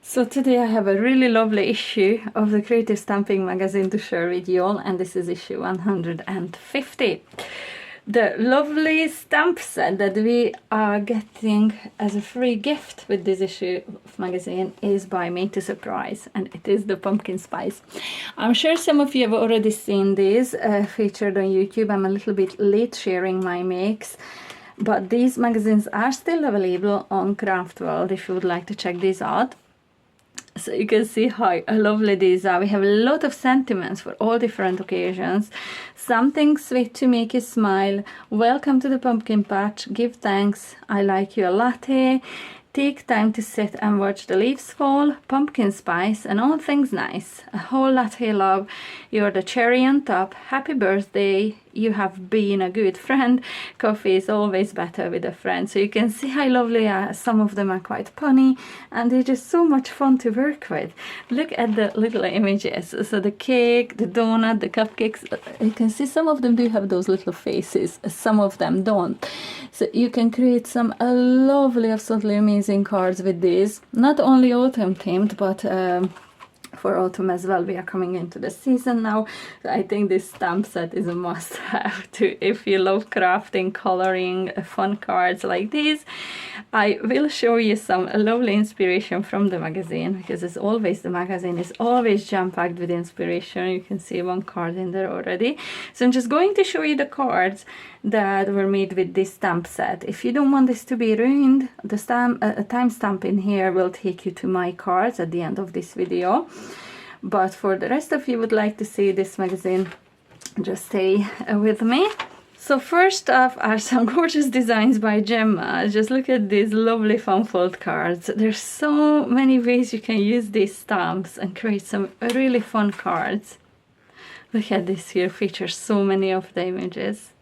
So today I have a really lovely issue of the Creative Stamping magazine to share with you all, and this is issue 150. The lovely stamp set that we are getting as a free gift with this issue of magazine is by me to surprise, and it is the pumpkin spice. I'm sure some of you have already seen these featured on YouTube. I'm a little bit late sharing my makes, but these magazines are still available on Craft World if you would like to check these out. So you can see how lovely these are. We have a lot of sentiments for all different occasions. Something sweet to make you smile. Welcome to the pumpkin patch. Give thanks. I like you a latte. Take time to sit and watch the leaves fall. Pumpkin spice and all things nice. A whole latte love. You're the cherry on top. Happy birthday. You have been a good friend. Coffee is always better with a friend. So you can see how lovely some of them are quite punny, and they're just so much fun to work with. Look at the little images. So the cake, the donut, the cupcakes, you can see some of them do have those little faces, some of them don't. So you can create some lovely, absolutely amazing cards with these. Not only autumn themed, but for autumn as well. We are coming into the season now. So I think this stamp set is a must-have too if you love crafting, coloring, fun cards like these. I will show you some lovely inspiration from the magazine, because as always the magazine is always jam-packed with inspiration. You can see one card in there already. So I'm just going to show you the cards that were made with this stamp set. If you don't want this to be ruined, the timestamp in here will take you to my cards at the end of this video. But for the rest of you would like to see this magazine, just stay with me. So first off are some gorgeous designs by Gemma. Just look at these lovely fun fold cards. There's so many ways you can use these stamps and create some really fun cards. Look at this here, features so many of the images.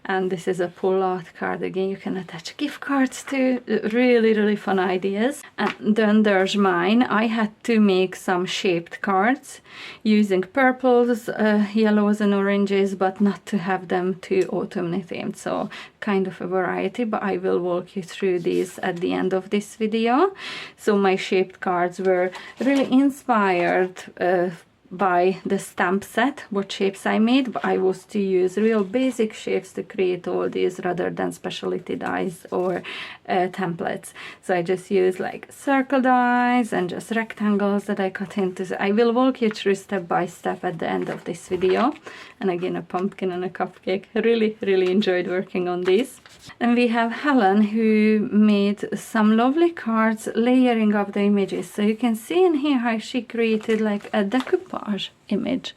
And this is a pull-out card. Again, you can attach gift cards to. Really fun ideas. And then there's mine. I had to make some shaped cards using purples, yellows and oranges, but not to have them too autumn themed. So kind of a variety, but I will walk you through these at the end of this video. So my shaped cards were really inspired by the stamp set, what shapes I made, but I was to use real basic shapes to create all these rather than specialty dies or templates. So I just use like circle dies and just rectangles that I cut into. So I will walk you through step by step at the end of this video. And again, a pumpkin and a cupcake. Really enjoyed working on these. And we have Helen, who made some lovely cards layering up the images. So you can see in here how she created like a decoupage image.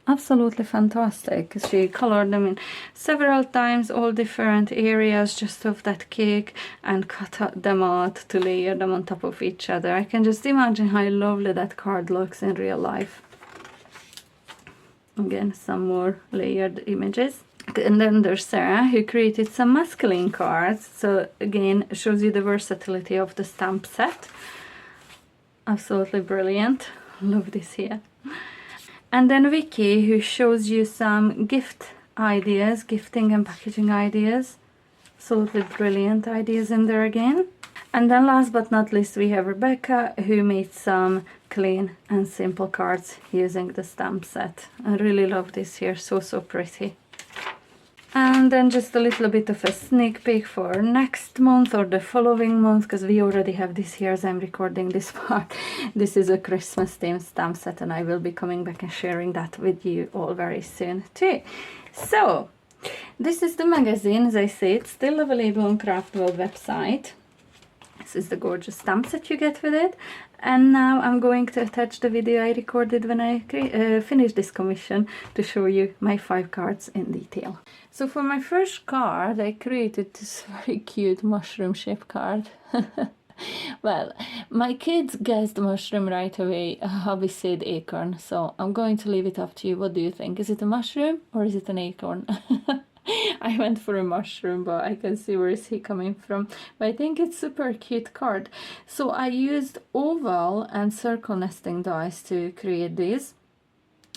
Absolutely fantastic. She colored them in several times, all different areas just of that cake, and cut them out to layer them on top of each other. I can just imagine how lovely that card looks in real life. Again, some more layered images. And then there's Sarah, who created some masculine cards. So again, shows you the versatility of the stamp set. Absolutely brilliant. Love this here. And then Vicky, who shows you some gift ideas, gifting and packaging ideas. Absolutely brilliant ideas in there again. And then last but not least, we have Rebecca, who made some clean and simple cards using the stamp set. I really love this here, so pretty. And then just a little bit of a sneak peek for next month or the following month, because we already have this here as I'm recording this part. This is a Christmas themed stamp set, and I will be coming back and sharing that with you all very soon too. So this is the magazine. As I say, it's still available on Craft World website. This is the gorgeous stamp set you get with it. And now I'm going to attach the video I recorded when I finished this commission to show you my 5 cards in detail. So for my first card, I created this very cute mushroom shaped card. Well, my kids guessed mushroom right away. Hubby said acorn, so I'm going to leave it up to you. What do you think? Is it a mushroom or is it an acorn? I went for a mushroom, but I can see where is he coming from. But I think it's super cute card. So I used oval and circle nesting dies to create these.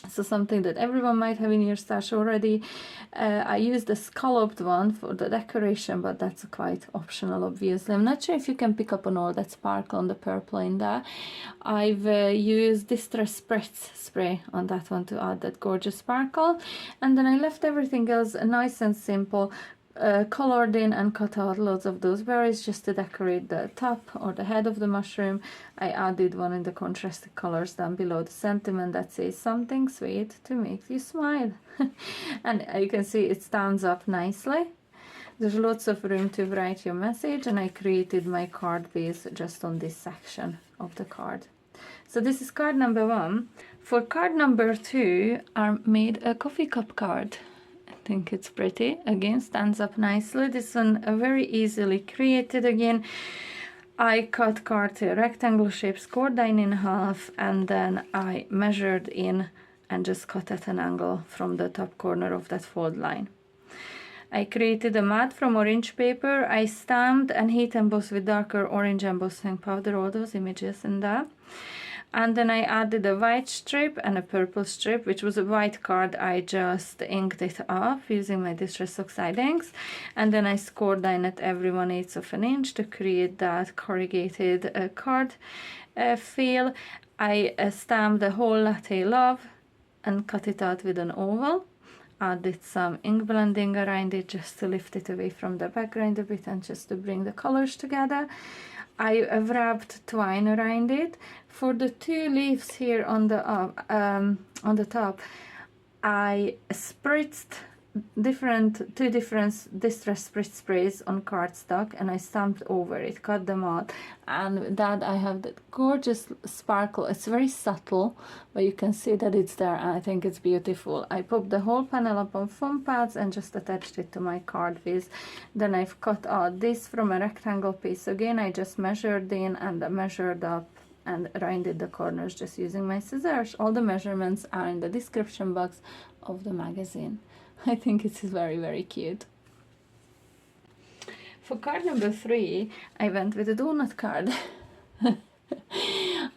So something that everyone might have in your stash already. I used the scalloped one for the decoration, but that's quite optional, obviously. I'm not sure if you can pick up on all that sparkle on the purple in there. I've used Distress Spritz spray on that one to add that gorgeous sparkle. And then I left everything else nice and simple. Colored in and cut out loads of those berries just to decorate the top or the head of the mushroom. I added one in the contrasted colors down below the sentiment that says something sweet to make you smile. And you can see it stands up nicely. There's lots of room to write your message, and I created my card base just on this section of the card. So this is card number 1. For card number 2, I made a coffee cup card. I think it's pretty. Again, stands up nicely. This one very easily created. Again, I cut card to a rectangle shape, scored line in half, and then I measured in and just cut at an angle from the top corner of that fold line. I created a mat from orange paper. I stamped and heat embossed with darker orange embossing powder all those images in there. And then I added a white strip and a purple strip, which was a white card. I just inked it up using my Distress Oxide inks. And then I scored line at every 1/8 of an inch to create that corrugated card feel. I stamped the whole latte love and cut it out with an oval. Added some ink blending around it just to lift it away from the background a bit and just to bring the colors together. I wrapped twine around it. For the 2 leaves here on the top, I spritzed two different Distress Spritz sprays on cardstock, and I stamped over it, cut them out, and with that I have that gorgeous sparkle. It's very subtle, but you can see that it's there, and I think it's beautiful. I popped the whole panel up on foam pads and just attached it to my card base. Then I've cut out this from a rectangle piece. Again, I just measured in and measured up and rounded the corners just using my scissors. All the measurements are in the description box of the magazine. I think it is very, very cute. For card number 3, I went with a donut card. I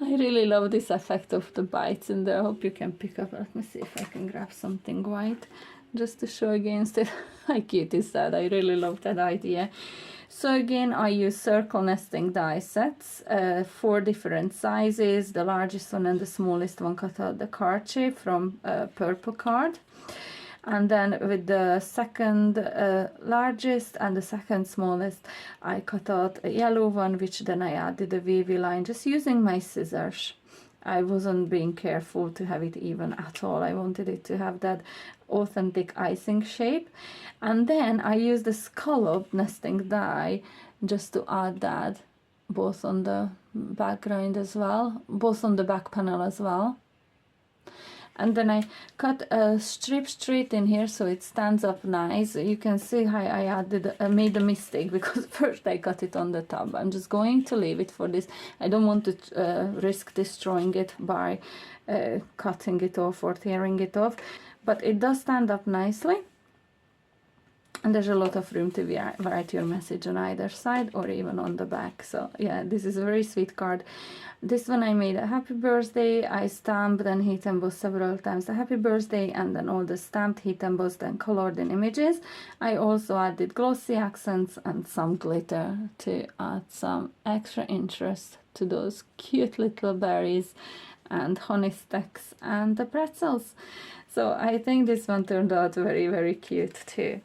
really love this effect of the bites in there. I hope you can pick up. Let me see if I can grab something white just to show against it. How cute is that? I really love that idea. So again, I use circle nesting die sets, 4 different sizes. The largest one and the smallest one cut out the card shape from purple card. And then with the second largest and the second smallest, I cut out a yellow one, which then I added a wavy line just using my scissors. I wasn't being careful to have it even at all. I wanted it to have that authentic icing shape. And then I used the scallop nesting die just to add that both on the background as well, both on the back panel as well. And then I cut a strip straight in here so it stands up nice. You can see how I made a mistake because first I cut it on the top. I'm just going to leave it for this. I don't want to risk destroying it by cutting it off or tearing it off. But it does stand up nicely. And there's a lot of room to write your message on either side or even on the back. So yeah, this is a very sweet card. This one I made a happy birthday. I stamped and heat embossed several times the happy birthday, and then all the stamped, heat embossed and colored in images. I also added glossy accents and some glitter to add some extra interest to those cute little berries and honey sticks and the pretzels. So I think this one turned out very, very cute too.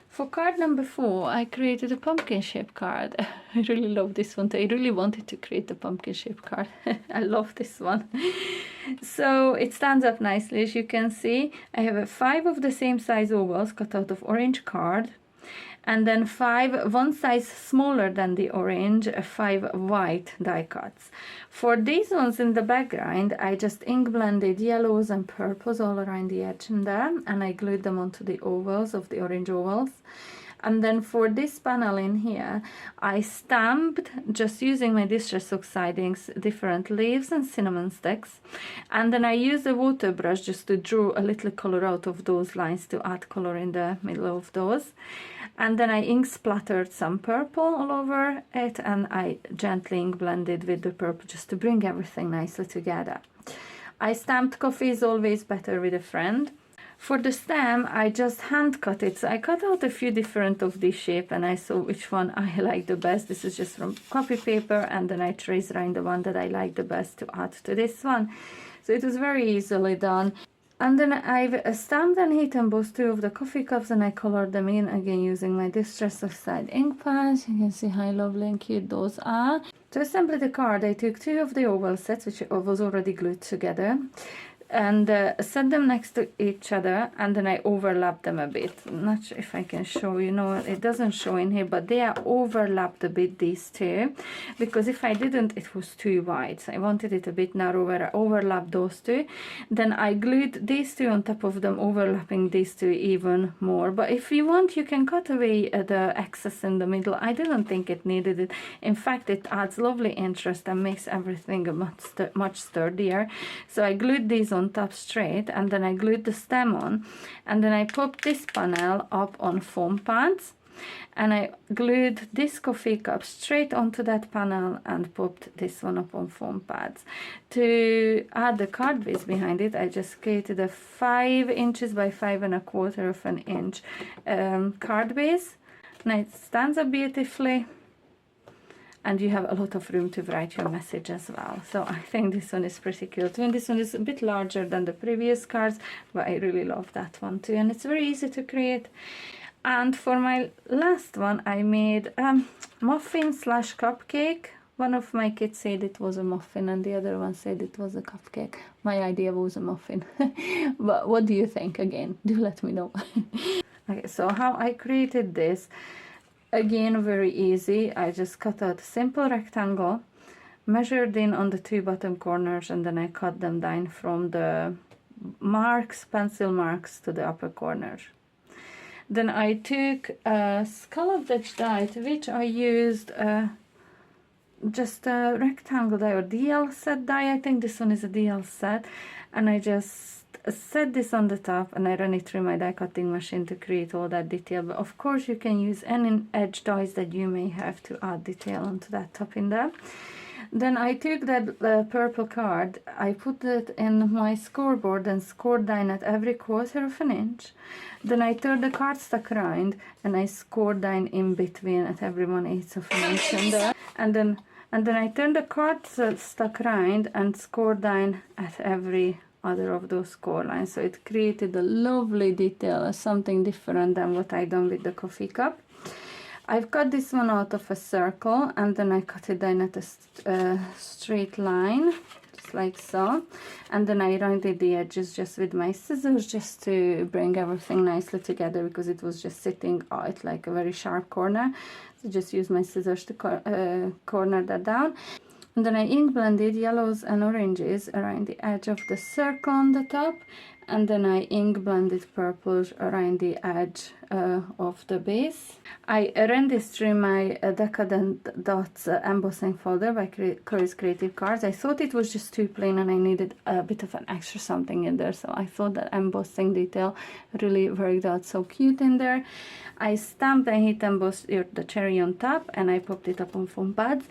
For card number 4, I created a pumpkin shape card. I really love this one too. I really wanted to create a pumpkin shape card. I love this one. So it stands up nicely, as you can see. I have 5 of the same size ovals cut out of orange card. And then 5, one size smaller than the orange, 5 white die cuts. For these ones in the background, I just ink blended yellows and purples all around the edge in there, and I glued them onto the ovals of the orange ovals. And then for this panel in here, I stamped, just using my Distress Oxide inks, different leaves and cinnamon sticks. And then I used a water brush just to draw a little color out of those lines to add color in the middle of those. And then I ink splattered some purple all over it, and I gently ink blended with the purple just to bring everything nicely together. I stamped coffee is always better with a friend. For the stem, I just hand cut it. So I cut out a few different of this shape and I saw which one I like the best. This is just from copy paper, and then I traced around the one that I like the best to add to this one. So it was very easily done. And then I've stamped and heat embossed 2 of the coffee cups, and I colored them in again using my Distress of Side ink pads. You can see how lovely and cute those are. To assemble the card, I took 2 of the oval sets, which was already glued together, and set them next to each other, and then I overlapped them a bit. I'm not sure if I can show you. No, it doesn't show in here, but they are overlapped a bit, these 2, because if I didn't, it was too wide, so I wanted it a bit narrower. I overlapped those 2, then I glued these 2 on top of them, overlapping these 2 even more. But if you want, you can cut away the excess in the middle. I didn't think it needed it. In fact, it adds lovely interest and makes everything much sturdier. So I glued these on top straight, and then I glued the stem on, and then I popped this panel up on foam pads, and I glued this coffee cup straight onto that panel and popped this one up on foam pads. To add the card base behind it, I just created a 5 inches by 5¼ of an inch card base, and it stands up beautifully, and you have a lot of room to write your message as well. So I think this one is pretty cute. And this one is a bit larger than the previous cards, but I really love that one too, and it's very easy to create. And for my last one, I made muffin slash cupcake. One of my kids said it was a muffin, and the other one said it was a cupcake. My idea was a muffin. But what do you think? Again, do let me know. Okay, so how I created this, again, very easy. I just cut out a simple rectangle, measured in on the 2 bottom corners, and then I cut them down from the marks, pencil marks, to the upper corner. Then I took a scallop Dutch die, which I used just a rectangle die or DL set die. I think this one is a DL set, and I just set this on the top, and I ran it through my die cutting machine to create all that detail. But of course you can use any edge dies that you may have to add detail onto that top in there. Then I took that purple card, I put it in my scoreboard and scored down at every 1/4 of an inch. Then I turned the cardstock around and I scored down in between at every 1/8 of an inch in there. And then I turned the cardstock around and scored down at every other of those score lines. So it created a lovely detail, something different than what I done with the coffee cup. I've cut this one out of a circle, and then I cut it down at a straight line, just like so. And then I rounded the edges just with my scissors, just to bring everything nicely together, because it was just sitting out like a very sharp corner. So just use my scissors to corner that down. And then I ink blended yellows and oranges around the edge of the circle on the top, and then I ink blended purples around the edge of the base. I ran this through my Decadent Dots embossing folder by Chloe's Creative Cards. I thought it was just too plain and I needed a bit of an extra something in there, so I thought that embossing detail really worked out so cute in there. I stamped and heat embossed the cherry on top, and I popped it up on foam pads,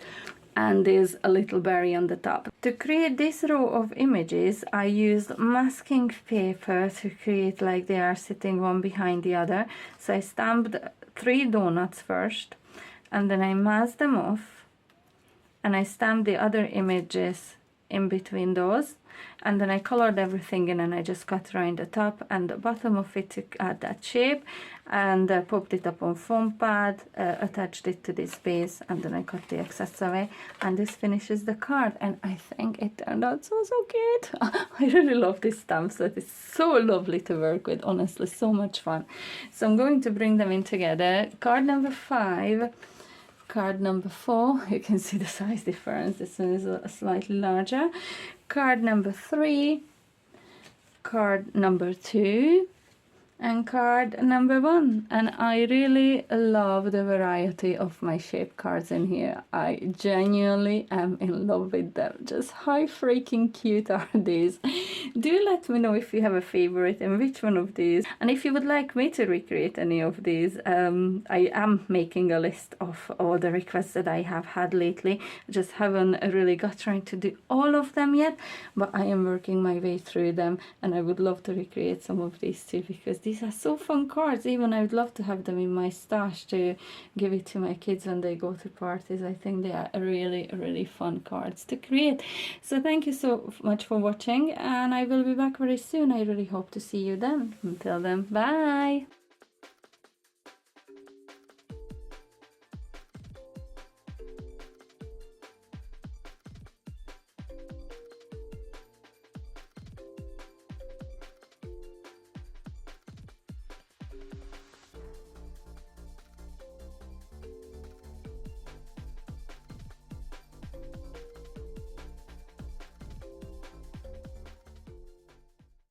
and there's a little berry on the top. To create this row of images, I used masking paper to create like they are sitting one behind the other. So I stamped 3 donuts first, and then I masked them off, and I stamped the other images in between those, and then I colored everything in, and I just cut around the top and the bottom of it to add that shape, and popped it up on foam pad, attached it to this base, and then I cut the excess away, and this finishes the card. And I think it turned out so cute. I really love this stamp set. It's so lovely to work with, honestly, so much fun. So I'm going to bring them in together. Card number 5, card number 4, you can see the size difference. This one is slightly larger. Card number 3, card number 2, And card number 1, and I really love the variety of my shape cards in here. I genuinely am in love with them. Just how freaking cute are these? Do let me know if you have a favorite and which one of these, and if you would like me to recreate any of these. I am making a list of all the requests that I have had lately. I just haven't really got around to do all of them yet, but I am working my way through them, and I would love to recreate some of these too, because these are so fun cards. Even I would love to have them in my stash to give it to my kids when they go to parties. I think they are really fun cards to create. So thank you so much for watching, and I will be back very soon. I really hope to see you then. Until then, bye.